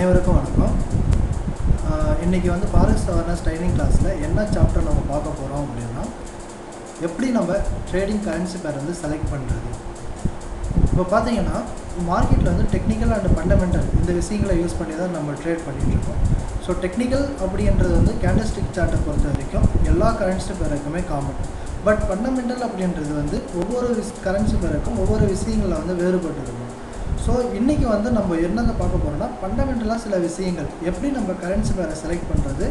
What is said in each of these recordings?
அனைவருக்கும் வணக்கம். இன்றைக்கி வந்து ஃபாரெக்ஸ் அவேர்னஸ் ட்ரைனிங் கிளாஸில் என்ன சாப்டர் நம்ம பார்க்க போகிறோம் அப்படின்னா, எப்படி நம்ம ட்ரேடிங் கரன்சி பேர் வந்து செலக்ட் பண்ணுறது. இப்போ பார்த்தீங்கன்னா மார்க்கெட்டில் வந்து டெக்னிக்கல் அண்ட் ஃபண்டமெண்டல் இந்த விஷயங்களை யூஸ் பண்ணி தான் நம்ம ட்ரேட் பண்ணிகிட்ருக்கோம். ஸோ டெக்னிக்கல் அப்படின்றது வந்து கேண்டல்ஸ்டிக் சார்ட்டை பொறுத்த வரைக்கும் எல்லா கரன்சி பேருக்குமே காமன். பட் ஃபண்டமெண்டல் அப்படின்றது வந்து ஒவ்வொரு கரன்சி பேருக்கும் ஒவ்வொரு விஷயங்களை வந்து வேறுபட்டு இருக்கும். ஸோ இன்றைக்கி வந்து நம்ம என்னென்ன பார்க்க போகிறோம்னா, ஃபண்டமெண்டலாக சில விஷயங்கள் எப்படி நம்ம கரன்சி பேரை செலக்ட் பண்ணுறது,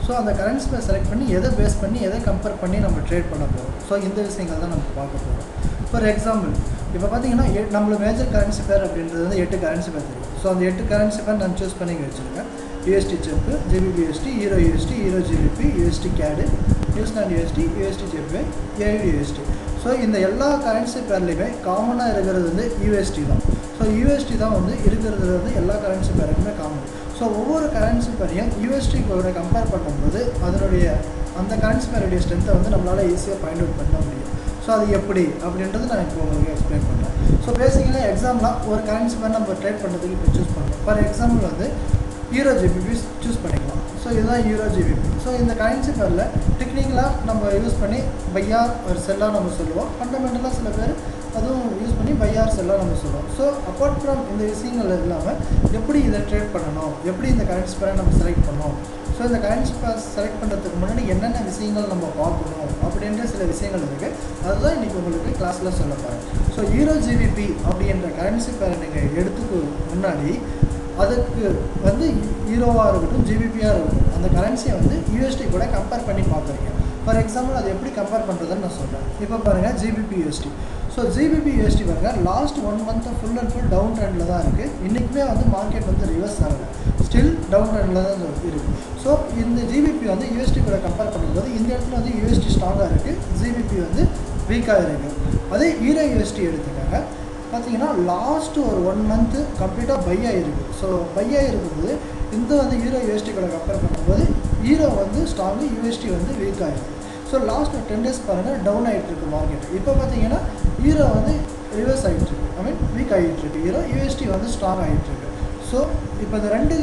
ஸோ அந்த கரன்சி பேர் செலக்ட் பண்ணி எதை பேஸ் பண்ணி எதை கம்பேர் பண்ணி நம்ம ட்ரேட் பண்ண போகிறோம். ஸோ இந்த விஷயங்கள் தான் நம்ம பார்க்க போகிறோம். ஃபார் எக்ஸாம்பிள் இப்போ பார்த்தீங்கன்னா நம்மளுக்கு மேஜர் கரன்சி பேர் அப்படின்றது வந்து 8 கரன்சி பேர் தெரியும். ஸோ அந்த 8 கரன்சி பேர் நான் சூஸ் பண்ணி வச்சுருக்கேன். USD செப்பு, GBP/USD, Euro USD, Euro GBP, USD CAD, New Zealand USD, USD JPY, AUD USD. So இந்த எல்லா கரன்சி பேர்லையுமே காமனாக இருக்கிறது வந்து USD தான். ஸோ USD தான் வந்து இருக்கிறது வந்து எல்லா கரன்சி பேருக்குமே காமன். ஸோ ஒவ்வொரு கரன்சி பேரையும் USD கூட கம்பேர் பண்ணும்போது அதனுடைய அந்த கரன்சி பேருடைய ஸ்ட்ரென்த்தை வந்து நம்மளால் ஈஸியாக ஃபைண்ட் அவுட் பண்ண முடியும். ஸோ அது எப்படி அப்படின்றது நான் இப்போ உங்களுக்கு எக்ஸ்பிளைன் பண்ணுறேன். ஸோ பேசிக்கலாக எக்ஸாம்பிளாக ஒரு கரன்சி பேர் நம்ம ட்ரேட் பண்ணுறதுக்கு இப்போ சூஸ் பண்ணுறோம். ஃபார் எக்ஸாம்பிள் வந்து Euro GBP சூஸ் பண்ணிக்கலாம். ஸோ இதுதான் Euro GBP. ஸோ இந்த கரன்சி பேரில் டெக்னிக்கலாக நம்ம யூஸ் பண்ணி பையா ஒரு செல்லாக நம்ம சொல்லுவோம். ஃபண்டமெண்டலாக சில பேர் அதுவும் யூஸ் பண்ணி பையார் செல்லாக நம்ம சொல்லுவோம். ஸோ அப்பார்ட் ஃப்ரம் இந்த விஷயங்கள் இல்லாமல் எப்படி இதை ட்ரேட் பண்ணணும், எப்படி இந்த கரன்சி பேரை நம்ம செலக்ட் பண்ணணும், ஸோ இந்த கரன்சி பேர் செலக்ட் பண்ணுறதுக்கு முன்னாடி என்னென்ன விஷயங்கள் நம்ம பார்க்கணும் அப்படின்ற சில விஷயங்கள் இருக்குது. அதுதான் இன்றைக்கி உங்களுக்கு கிளாஸில் சொல்ல போகிறேன். ஸோ Euro GBP அப்படின்ற கரன்சி பேரை நீங்கள் எடுத்துக்கு முன்னாடி அதுக்கு வந்து ஈரோவாக இருக்கட்டும் ஜிபிபியாக இருக்கட்டும் அந்த கரன்சியை வந்து USD கூட கம்பேர் பண்ணி பார்க்குறீங்க. ஃபார் எக்ஸாம்பிள் அது எப்படி கம்பேர் பண்ணுறதுன்னு நான் சொல்கிறேன். இப்போ பாருங்கள் GBP/USD. ஸோ GBP/USD பாருங்கள் last 1 month full and full down ட்ரெண்டில் தான் இருக்குது. இன்றைக்குமே வந்து மார்க்கெட் வந்து ரிவர்ஸ் ஆகலை, ஸ்டில் டவுன் ட்ரெண்டில் தான் இருக்குது. ஸோ இந்த GBP வந்து USD கூட கம்பேர் பண்ணும்போது இந்த இடத்துல வந்து USD ஸ்ட்ராங்காக இருக்குது, GBP வந்து வீக்காக இருக்குது. அதே Euro USD எடுத்துக்காங்க பார்த்தீங்கன்னா லாஸ்ட்டு ஒரு 1 மந்த்து கம்ப்ளீட்டாக பை ஆகிருக்கு. ஸோ பை ஆகிருக்கும்போது இந்த வந்து Euro USD கூட கம்பேர் பண்ணும்போது ஈரோ வந்து ஸ்ட்ராங்கு, USD வந்து வீக் ஆகிருக்கு. ஸோ லாஸ்ட் ஒரு 10 டேஸ் பாருங்கள் டவுன் ஆகிட்டுருக்கு மார்க்கெட். இப்போ பார்த்தீங்கன்னா ஈரோ வந்து ரிவர்ஸ் ஆகிட்டுருக்கு, வீக் ஆகிட்டுருக்கு. ஈரோ USD வந்து ஸ்ட்ராங் ஆகிட்டுருக்கு. ஸோ இப்போ இந்த 2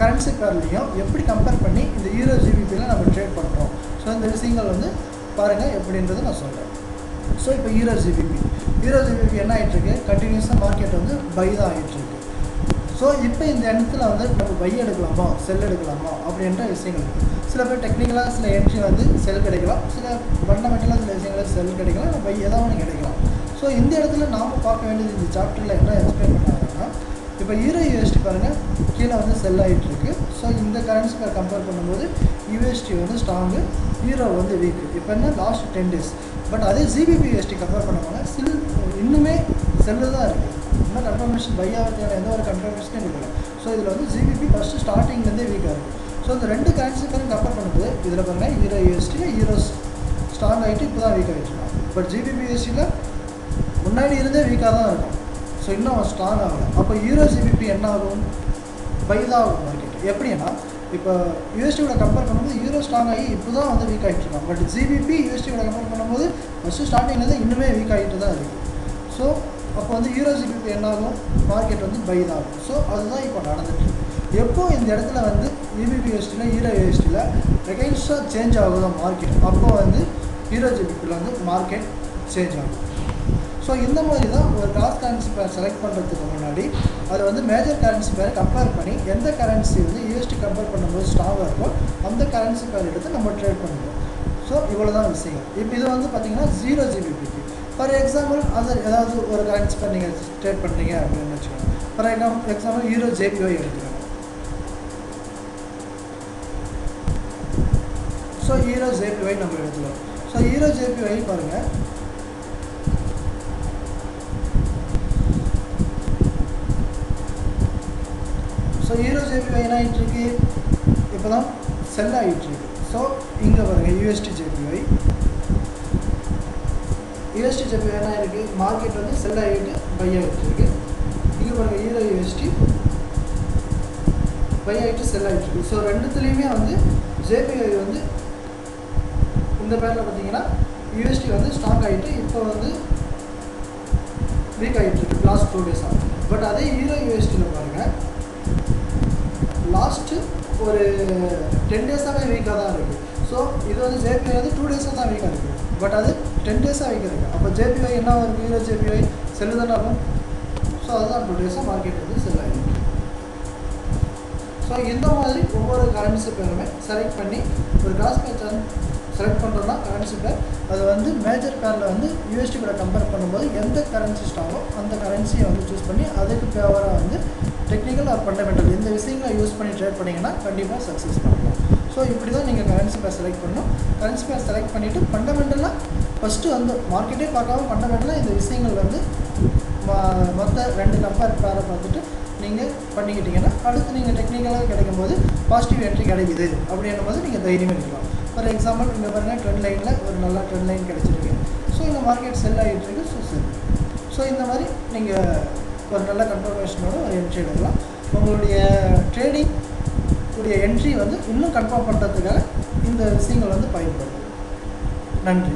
கரன்சி பேர்லையும் எப்படி கம்பேர் பண்ணி இந்த Euro GBPயில் நம்ம ட்ரேட் பண்ணுறோம். ஸோ இந்த விஷயங்கள் வந்து பாருங்கள் எப்படின்றது நான் சொல்கிறேன். ஸோ இப்போ Euro GBP என்ன ஆகிட்டுருக்கு, கண்டினியூஸாக மார்க்கெட் வந்து பை தான் ஆகிட்டுருக்கு. ஸோ இப்போ இந்த இடத்துல வந்து நம்ம பை எடுக்கலாமா செல் எடுக்கலாமா அப்படின்ற விஷயங்கள் இருக்குது. சில பேர் டெக்னிக்கலாக சில என்ட்ரி வந்து செல் கிடைக்கலாம், சில ஃபண்டமெண்டலாக சில விஷயங்களுக்கு செல் கிடைக்கலாம், பை ஏதாவது ஒன்று கிடைக்கலாம். ஸோ இந்த இடத்துல நாம் பார்க்க வேண்டியது இந்த சாப்டரில் என்ன எக்ஸ்பிளைன் பண்ணாங்கன்னா, இப்போ Euro USD பாருங்கள் கீழே வந்து செல் ஆகிட்டுருக்கு. ஸோ இந்த கரன்சி பேர் கம்பேர் பண்ணும்போது USD வந்து ஸ்ட்ராங்கு, ஈரோ வந்து வீக்கு. இப்போ என்ன லாஸ்ட் 10 டேஸ். பட் அதே GBP/USD கம்பேர் பண்ணுவாங்க இன்னுமே செல்லு தான் இருக்குது, இன்னும் கன்ஃபர்மேஷன் பை ஆகிறதுக்கான எந்த ஒரு கன்ஃபர்மேஷனும் இருக்கல. ஸோ இதில் வந்து GBP ஃபஸ்ட்டு ஸ்டார்டிங்லேருந்தே வீக்காக இருக்குது. ஸோ இந்த 2 கரன்சி பேரும் கம்பேர் பண்ணும்போது இதில் பாருங்கள் Euro USDயில் ஈரோ ஸ்ட்ராங் ஆகிட்டு இப்போ தான் வீக் ஆகிட்டுருக்கான். பட் GBP/USDயில் முன்னாடி இருந்தே வீக்காக தான் இருக்கும். ஸோ இன்னும் ஸ்ட்ராங் ஆகலை. அப்போ Euro GBP என்ன ஆகும், பை தான் ஆகும் மார்க்கெட். எப்படின்னா இப்போ USD கூட கம்பேர் பண்ணும்போது ஈரோ ஸ்ட்ராங் ஆகி இப்போ தான் வந்து வீக் ஆகிட்டு இருக்கான். பட் GBP USD கூட கம்பேர் பண்ணும்போது ஃபஸ்ட்டு ஸ்டார்டிங்லேருந்து இன்னுமே வீக் ஆகிட்டு தான் இருக்குது. ஸோ அப்போ வந்து Euro GBP என்ன ஆகும், மார்க்கெட் வந்து பை தான் ஆகும். ஸோ அதுதான் இப்போ நடந்துகிட்ருக்கு. எப்போ இந்த இடத்துல வந்து GBP/USDயில் Euro USDயில் எகைன்ஸ்டாக சேஞ்ச் ஆகுதோ மார்க்கெட், அப்போ வந்து Euro GBPயில் வந்து மார்க்கெட் சேஞ்ச் ஆகும். ஸோ இந்த மாதிரி தான் ஒரு கிராஸ் கரன்சி பேர் செலக்ட் பண்ணுறதுக்கு முன்னாடி அதை வந்து மேஜர் கரன்சி பேரை கம்பேர் பண்ணி எந்த கரன்சி வந்து USD கம்பேர் பண்ணும்போது ஸ்ட்ராங்காக இருக்கோ அந்த கரன்சி பேர் எடுத்து நம்ம ட்ரேட் பண்ணுவோம். ஸோ இவ்வளோ தான் விஷயம். இப்போ இது வந்து பார்த்திங்கன்னா Euro GBP. ஃபார் எக்ஸாம்பிள் அது ஏதாவது ஒரு கரன்சி பேர் நீங்கள் ட்ரேட் பண்ணுறீங்க அப்படின்னு வச்சுக்கோங்க. ஃபார் எக்ஸாம்பிள் Euro JPY எடுத்துக்கோங்க. ஸோ Euro JPY நம்ம எடுத்துக்கலாம். ஸோ Euro JPY பாருங்கள், ஸோ Euro JPY என்ன ஆகிட்டுருக்கு, இப்போ தான் செல் ஆகிட்டுருக்கு. ஸோ இங்கே பாருங்கள் USD JPY என்ன ஆகிருக்கு, மார்க்கெட் வந்து செல் ஆகிட்டு பை ஆகிட்டுருக்கு. இங்கே பாருங்கள் Euro USD பை ஆகிட்டு செல் ஆகிட்டுருக்கு. ஸோ ரெண்டுத்துலேயுமே வந்து JPY வந்து இந்த பேரில் பார்த்தீங்கன்னா USD வந்து ஸ்ட்ராங் ஆகிட்டு இப்போ வந்து வீக் ஆகிட்டுருக்கு லாஸ்ட் 2 டேஸாக. பட் அதே Euro USDயில் பாருங்கள் ஒரு 10 டேஸாகவே வீக்காக தான் இருக்குது. ஸோ இது வந்து ஜேபிஐ வந்து 2 டேஸாக தான் வீக்காக இருக்குது, பட் அது 10 டேஸாக வீக்காக இருக்குது. அப்போ ஜேபிஐ என்ன இருக்குது, ஹீரோ ஜேபிஐ செல்லு தானே ஆகும். ஸோ அதுதான் 2 டேஸாக மார்க்கெட் வந்து செல் ஆகிருக்கு. ஸோ இந்த மாதிரி ஒவ்வொரு கரன்சி பேருமே செலக்ட் பண்ணி ஒரு கிராஸ் பேர் செலக்ட் பண்ணுறோன்னா கரன்சி பேர் அது வந்து மேஜர் பேரில் வந்து யூஎஸ்டி கூட கம்பேர் பண்ணும்போது எந்த கரன்சி ஸ்டாகோ அந்த கரன்சியை வந்து சூஸ் பண்ணி அதுக்கு ஃபேவராக வந்து டெக்னிக்கல் ஆர் ஃபண்டமெண்டல் இந்த விஷயங்களை யூஸ் பண்ணி ட்ரேட் பண்ணிங்கன்னா கண்டிப்பாக சக்ஸஸ் பண்ணலாம். ஸோ இப்படி தான் நீங்கள் கரன்சி பேர் செலக்ட் பண்ணணும். கரன்சி பேர் செலக்ட் பண்ணிவிட்டு ஃபண்டமெண்டலாக ஃபஸ்ட்டு வந்து மார்க்கெட்டே பார்க்காம ஃபண்டமெண்டலாக இந்த விஷயங்கள் வந்து மொத்த 2 கம்பேர் பேரை பார்த்துட்டு நீங்கள் பண்ணிக்கிட்டீங்கன்னா அடுத்து நீங்கள் டெக்னிக்கலாக கிடைக்கும் போது பாசிட்டிவ் என்ட்ரி கிடைக்குது அப்படின்னும் போது நீங்கள் தைரியமாக இருக்கலாம். ஃபார் எக்ஸாம்பிள் இங்கே பாருங்கள் ட்ரெண்ட் லைனில் ஒரு நல்ல ட்ரெண்ட் லைன் கிடச்சிருக்கு. ஸோ இந்த மார்க்கெட் செல் ஆகிட்டு இருக்கு. ஸோ செல். ஸோ இந்த மாதிரி நீங்கள் ஒரு நல்ல கன்ஃபர்மேஷனோட ஒரு என்ட்ரி எடுக்கலாம். உங்களுடைய ட்ரேடிங் உடைய என்ட்ரி வந்து இன்னும் கன்ஃபார்ம் பண்ணுறதுக்காக இந்த விஷயங்கள் வந்து பயன்படும். நன்றி.